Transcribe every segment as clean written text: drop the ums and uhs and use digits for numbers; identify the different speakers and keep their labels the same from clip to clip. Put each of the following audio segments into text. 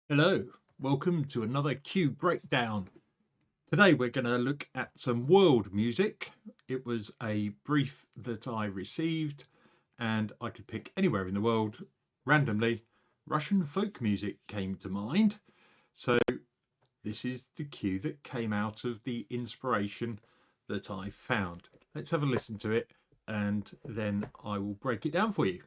Speaker 1: Hello, welcome to another Q breakdown. Today we're going to look at some world music. It was a brief that I received and I could pick anywhere in the world randomly. Russian folk music came to mind. So this is the cue that came out of the inspiration that I found. Let's have a listen to it and then I will break it down for you.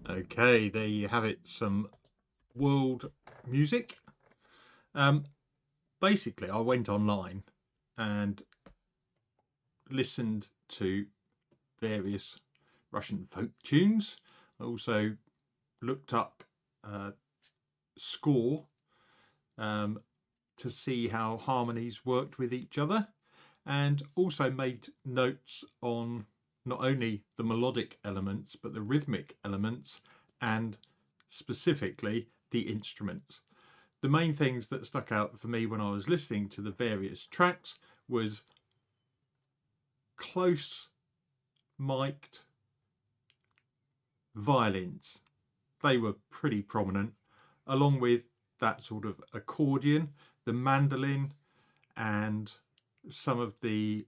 Speaker 1: Okay, there you have it, some world music. Um, Basically, I went online and listened to various Russian folk tunes. I also looked up score to see how harmonies worked with each other, and also made notes on not only the melodic elements but the rhythmic elements and specifically the instruments. The main things that stuck out for me when I was listening to the various tracks was close mic'd violins. They were pretty prominent, along with that sort of accordion, the mandolin, and some of the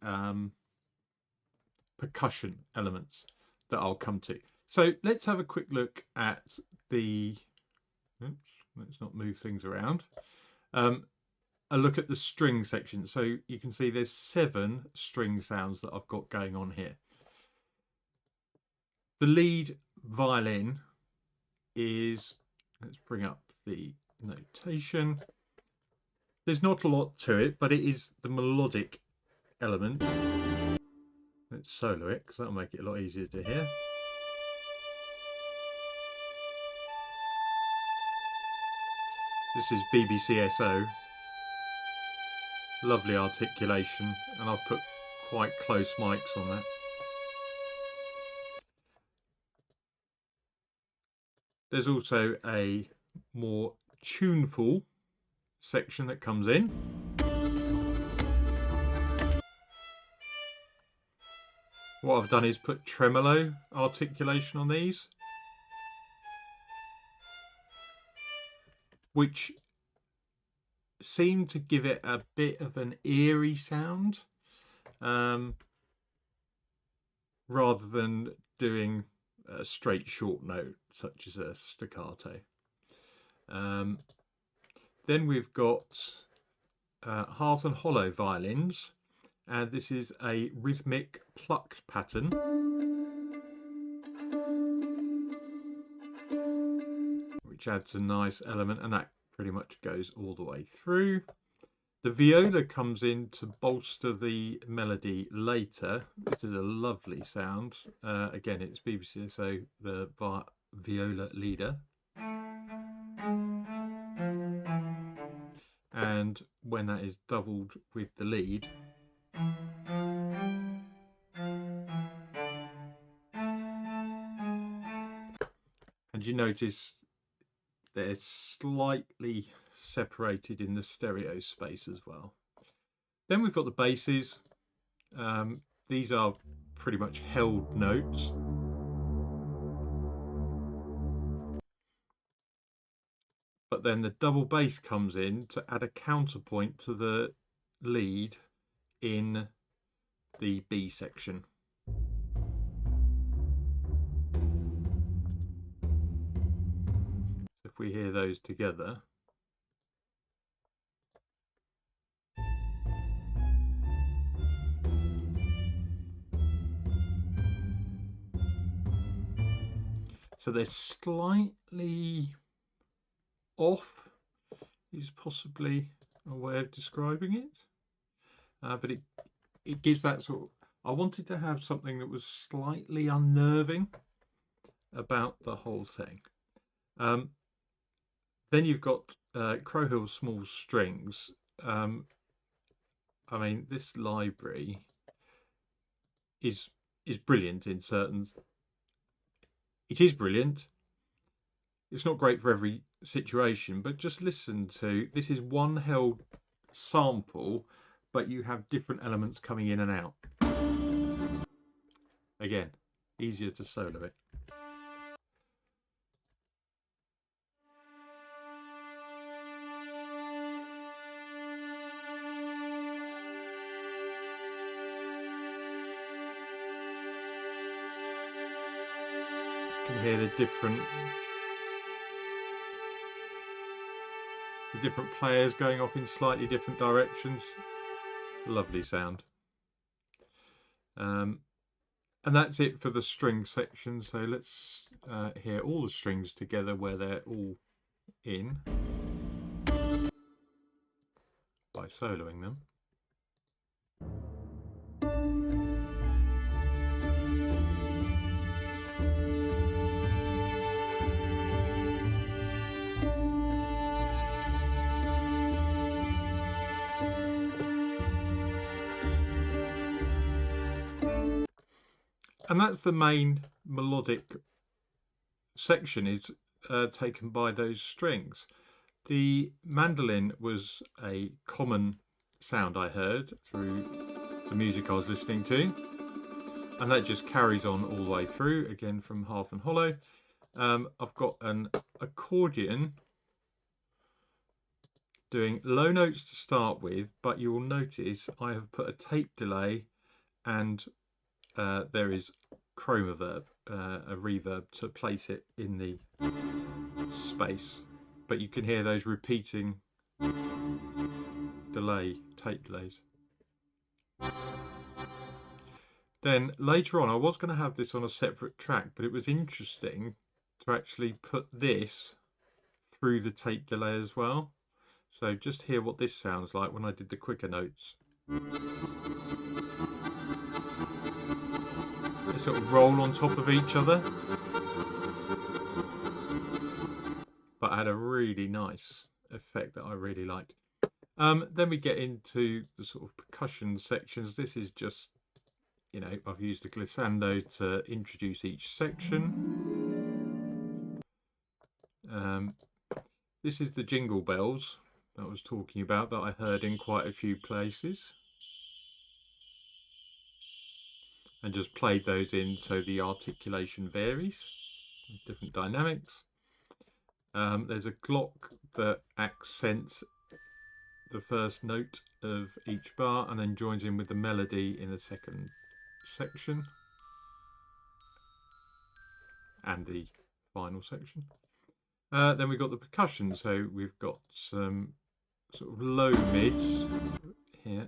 Speaker 1: percussion elements that I'll come to. So let's have a quick look at the, oops, let's not move things around. A look at the string section. So you can see there's 7 string sounds that I've got going on here. The lead violin is, let's bring up the notation. There's not a lot to it, but it is the melodic element. Let's solo it because that'll make it a lot easier to hear. This is BBCSO. Lovely articulation, and I've put quite close mics on that. There's also a more tuneful section that comes in. What I've done is put tremolo articulation on these, which seemed to give it a bit of an eerie sound, rather than doing a straight short note such as a staccato. Then we've got Hearth and Hollow violins, and this is a rhythmic plucked pattern, which adds a nice element, and that pretty much goes all the way through. The viola comes in to bolster the melody later. This is a lovely sound. Again, it's BBC, so the viola leader. and when that is doubled with the lead, and you notice they're slightly separated in the stereo space as well. Then we've got the basses. These are pretty much held notes. But then the double bass comes in to add a counterpoint to the lead in the B section. If we hear those together, so they're slightly off, is possibly a way of describing it, but it gives that sort of, I wanted to have something that was slightly unnerving about the whole thing. Then you've got Crowhill Small Strings. I mean, this library is brilliant in certain. It is brilliant. It's not great for every situation, but just listen to this. Is one held sample, but you have different elements coming in and out. Again, easier to solo it. You can hear the different players going off in slightly different directions. Lovely sound. And that's it for the string section. So let's hear all the strings together where they're all in by soloing them. And that's the main melodic section, is taken by those strings. The mandolin was a common sound I heard through the music I was listening to, and that just carries on all the way through, again from Hearth and Hollow. I've got an accordion doing low notes to start with, but you will notice I have put a tape delay and there is chromaverb, a reverb to place it in the space, but you can hear those repeating tape delays. Then later on I was going to have this on a separate track, but it was interesting to actually put this through the tape delay as well. So just hear what this sounds like when I did the quicker notes. They sort of roll on top of each other, but had a really nice effect that I really liked. Then we get into the sort of percussion sections. This is just, you know, I've used a glissando to introduce each section. This is the jingle bells that I was talking about that I heard in quite a few places, and just played those in so the articulation varies, different dynamics. There's a glock that accents the first note of each bar and then joins in with the melody in the second section and the final section. Then we've got the percussion, so we've got some sort of low mids here,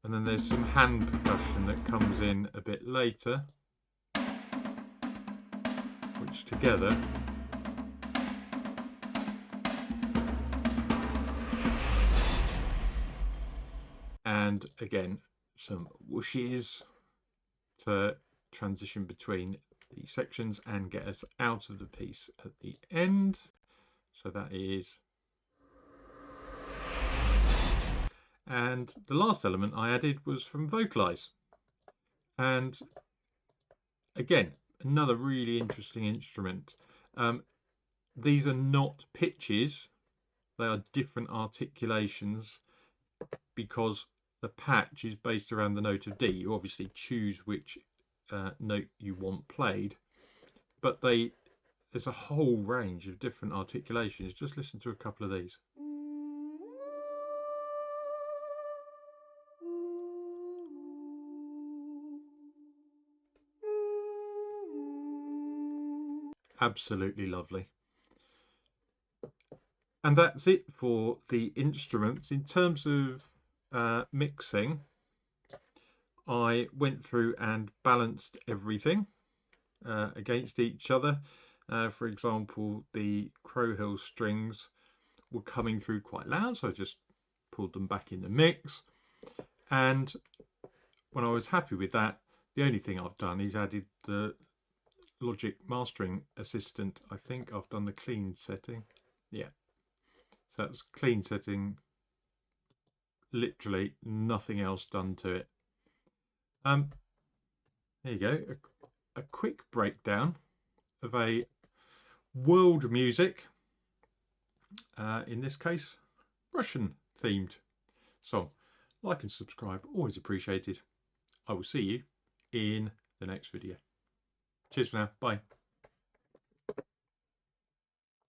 Speaker 1: and then there's some hand percussion that comes in a bit later, which together and again some whooshes to transition between the sections and get us out of the piece at the end. So that is. And the last element I added was from Vocalize. And again, another really interesting instrument. These are not pitches, they are different articulations, because the patch is based around the note of D. You obviously choose which note you want played, but there's a whole range of different articulations. Just listen to a couple of these. Absolutely lovely. And that's it for the instruments. In terms of mixing, I went through and balanced everything against each other. For example, the Crowhill strings were coming through quite loud, so I just pulled them back in the mix. And when I was happy with that, the only thing I've done is added the Logic Mastering Assistant. I think I've done the clean setting. Yeah. So that's clean setting, literally nothing else done to it. There you go, a quick breakdown of a world music, in this case Russian themed song. Like and subscribe, always appreciated. I will see you in the next video. Cheers for now, bye.